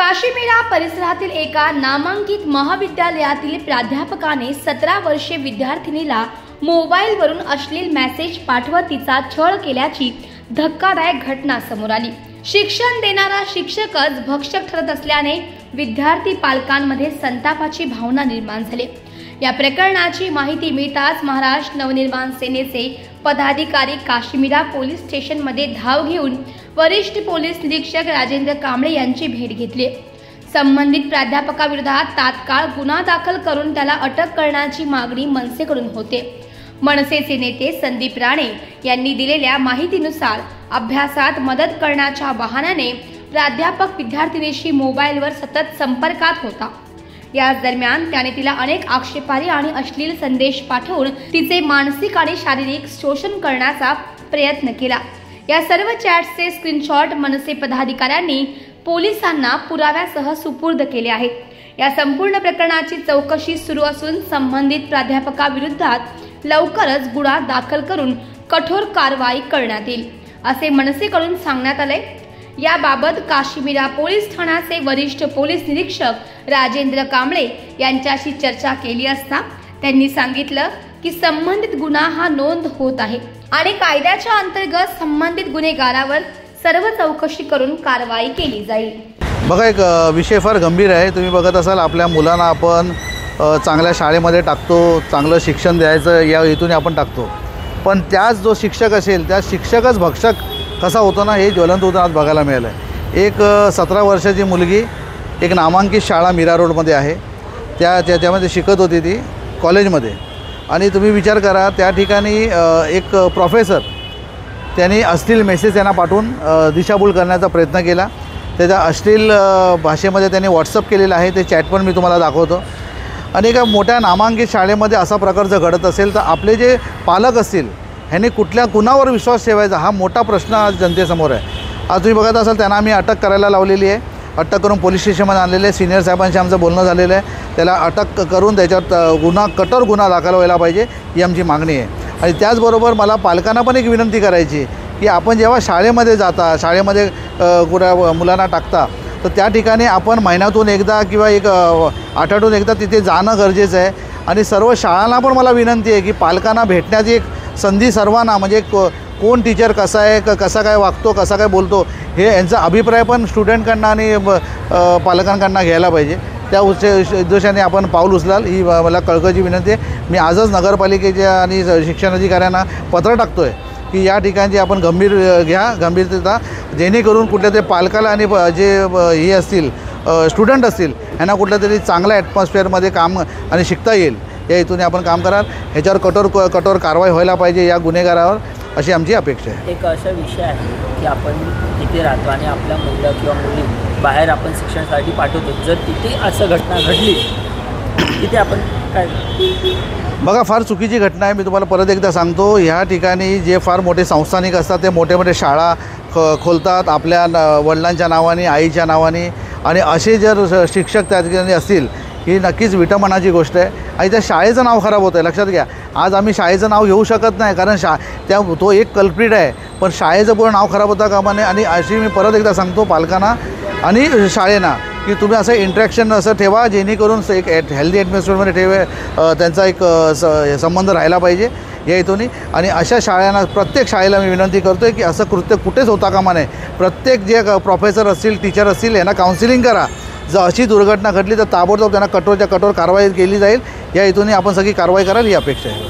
काशीमीरा परिसरातील एका नामांकित महाविद्यालयातील प्राध्यापकाने 17 वर्षीय विद्यार्थिनीला मोबाईलवरून अश्लील मेसेज पाठवत तिचा छळ केल्याची धक्कादायक घटना समोर आली। शिक्षण देणारा शिक्षकच भक्षक ठरत असल्याने विद्यार्थी पालकांमध्ये संतापाची भावना निर्माण झाली। या प्रकरणाची माहिती मिळताच महाराष्ट्र नवनिर्माण सेनेचे पदाधिकारी काशीमीरा पोलीस स्टेशनमध्ये धाव घेऊन वरिष्ठ पोलीस निरीक्षक राजेंद्र कांबळे यांची भेट घेतली। संबंधित प्राध्यापकाविरोधात तात्काळ गुन्हा दाखल करून त्याला अटक करण्याची मागणी मनसेकडून होते। मनसेचे नेते संदीप राणे यांनी दिलेल्या माहितीनुसार अभ्यासात मदत करण्याच्या बहाण्याने प्राध्यापक विद्यार्थिनीशी मोबाईलवर सतत संपर्कात होता। याच दरम्यान त्याने तिला अनेक आक्षेपार्ह आणि अश्लील संदेश पाठवून तिचे मानसिक आणि शारीरिक शोषण करण्याचा प्रयत्न केला। या सर्व चॅट्सचे स्क्रीनशॉट मनसे पदाधिकाऱ्यांनी पोलिसांना पुराव्यासह सुपूर्द केले आहेत। या संपूर्ण प्रकरणाची चौकशी सुरू असून संबंधित प्राध्यापकाविरोधात लवकरच गुन्हा दाखल करून कठोर कारवाई करण्यात येईल असे मनसेकडून सांगण्यात आले। याबाबत काशीमीरा पोलीस ठाण्याचे वरिष्ठ पोलीस निरीक्षक राजेंद्र कांबळे यांच्याशी चर्चा केली असता त्यांनी सांगितलं की संबंधित गुन्हा हा नोंद होत आहे आणि कायद्याच्या अंतर्गत संबंधित गुन्हेगारावर सर्व चौकशी करून कारवाई केली जाईल। बघा, एक विषय फार गंभीर आहे। तुम्ही बघत असाल आपल्या मुलांना आपण चांगल्या शाळेमध्ये टाकतो, चांगलं शिक्षण द्यायचं या हेतूने आपण टाकतो, पण त्याच जो शिक्षक असेल त्या शिक्षकच भक्षक कसा होतो ना, हे ज्वलंत उदाहरण बघायला मिळालं आहे। एक 17 वर्षाची मुलगी एक नामांकित शाळा मीरा रोडमध्ये आहे, त्याच्यामध्ये शिकत होती ती कॉलेजमध्ये, आणि तुम्ही विचार करा त्या ठिकाणी एक प्रोफेसर त्यांनी अश्लील मेसेज त्यांना पाठवून दिशाभूल करण्याचा प्रयत्न केला। त्याच्या अश्लील भाषेमध्ये त्यांनी व्हॉट्सअप केलेलं आहे, ते चॅट पण मी तुम्हाला दाखवतो। आणि एका मोठ्या नामांकित शाळेमध्ये असा प्रकार जर घडत असेल तर आपले जे पालक असतील ह्यांनी कुणावर विश्वास ठेवायचा हा मोठा प्रश्न आज जनतेसमोर आहे। आज तुम्ही बघत असाल त्यांना आम्ही अटक करायला लावलेली आहे, अटक करून पोलीस स्टेशनमध्ये आणलेले आहे। सिनियर साहेबांशी आमचं बोलणं झालेलं आहे, त्याला अटक करून त्याच्यावर कठोर गुन्हा दाखल व्हायला पाहिजे ही आमची मागणी आहे। आणि त्याचबरोबर मला पालकांना पण एक विनंती करायची की आपण जेव्हा शाळेमध्ये जाता, शाळेमध्ये कुठं मुलांना टाकता, तर त्या ठिकाणी आपण महिन्यातून एकदा किंवा एक आठवड्यातून एकदा तिथे जाणं गरजेचं आहे। आणि सर्व शाळांना पण मला विनंती आहे की पालकांना भेटण्याची एक संधी सर्वांना, म्हणजे कोण टीचर कसा आहे, कसा काय वागतो, कसा काय बोलतो, हे यांचा अभिप्राय पण स्टुडंटकडनं आणि पालकांकडनं घ्यायला पाहिजे। त्या उद्देशाने आपण पाऊल उचलाल ही मला कळकळीची विनंती आहे। मी आजच नगरपालिकेच्या आणि शिक्षण अधिकाऱ्यांना पत्र टाकतो आहे की या ठिकाणी आपण गंभीरता जेणेकरून कुठल्या तरी पालकाला आणि जे हे असतील स्टुडंट असतील यांना कुठल्या तरी चांगल्या ॲटमॉस्फिअरमध्ये काम आणि शिकता येईल या हेतूने आपण काम कराल। ह्याच्यावर कठोर कारवाई व्हायला पाहिजे या गुन्हेगारावर, अशी आमची अपेक्षा आहे। एक असा विषय आहे की आपण तिथे राहतो आणि आपल्या मुलगा किंवा मुली बाहेर आपण शिक्षणासाठी पाठवतो, जर तिथे असं घटना घडली तिथे आपण काय? बघा, फार चुकीची घटना आहे। मी तुम्हाला परत एकदा सांगतो, ह्या ठिकाणी जे फार मोठे संस्थानिक असतात ते मोठे शाळा खोलतात आपल्या वडिलांच्या नावाने, आईच्या नावाने, आणि असे जर शिक्षक त्या ठिकाणी असतील ही नक्कीच विटंबनाची गोष्ट आहे। आणि त्या शाळेचं नाव खराब होतं आहे, लक्षात घ्या। आज आम्ही शाळेचं नाव घेऊ शकत नाही कारण तो एक कल्प्रिट आहे, पण शाळेचं पूर्ण नाव खराब होता कामा नये। आणि अशी मी परत एकदा सांगतो पालकांना आणि शाळेना की तुम्ही असं इंटरॅक्शन असं ठेवा जेणेकरून एक हेल्दी ॲटमॉस्फिअरमध्ये त्यांचा एक संबंध राहायला पाहिजे या हेतूने। आणि अशा शाळांना, प्रत्येक शाळेला मी विनंती करतो आहे की असं कृत्य कुठेच होता कामा नये। प्रत्येक जे प्रोफेसर असतील, टीचर असतील, यांना काउन्सिलिंग करा। जर अशी दुर्घटना घडली तर ताबडतोब त्यांना कठोर कारवाई केली जाईल या हेतूने आपण सगळी कारवाई कराल ही अपेक्षा आहे।